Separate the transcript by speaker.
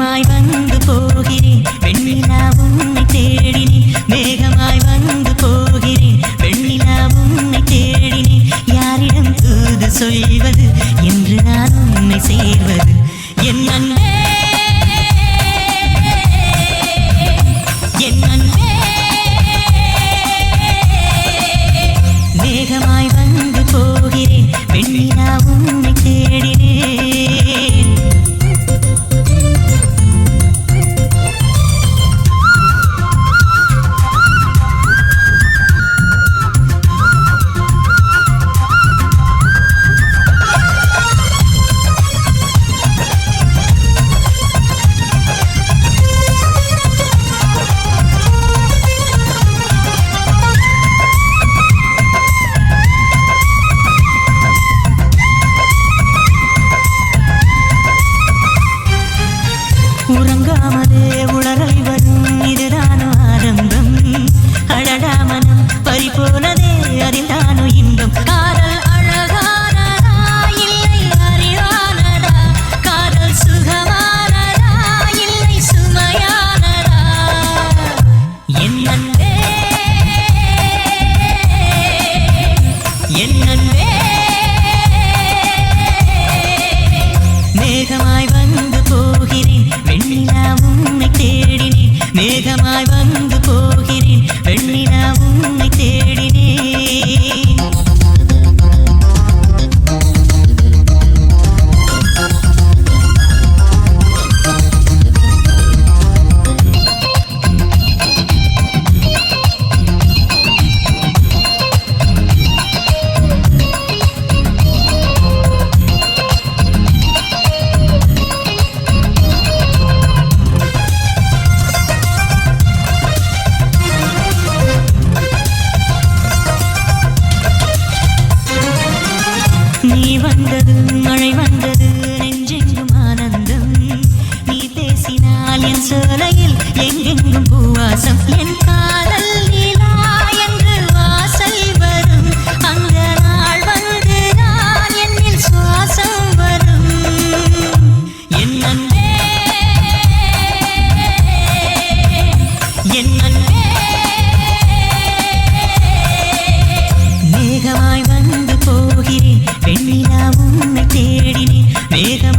Speaker 1: மேகமாய் வந்து போகிறேன் வெண்ணிலா உன்னை தேடினேன் மேகமாய் வந்து போகிறேன் வெண்ணிலா உன்னை தேடினேன் யாரிடம் தூது சொல்வது என்று நான் உன்னை சேர்வது என் அன்பே என் அன்பே மேகமாய் வந்து போகிறேன் வெண்ணிலா உன்னை தேடினேன் உறங்காமலே உலகை வரும் இதுதானோ ஆரம்பம் அழகா மனம் பறிபோனதே அதில்தானோ இன்பம் காதல் அழகானதா இல்லை அறிவானதா காதல் சுகமானதா இல்லை சுமையானதா என் அன்பே என் அன்பே மேகமாய் வந்து போகிறேன் வெண்ணிலா உன்னை தேடினேன் மேகமாய் வந்து போகிறேன் வெண்ணிலா உன்னை தேடினேன் நீ வந்தது மழை வந்தது நெஞ்செங்கும் ஆனந்தம் நீ பேசினால் என் சோலையில் எங்கெங்கும் பூவாசம் என் காதல் நிலா என்று வாசல் வரும் அந்த நாள் வந்து நான் என்னில் சுவாசம் வரும் என் அன்பே என் அன்பே மேகமாய் வந்து போகிறேன் வெண்ணிலா உன்னை தேடினேன் மேகம்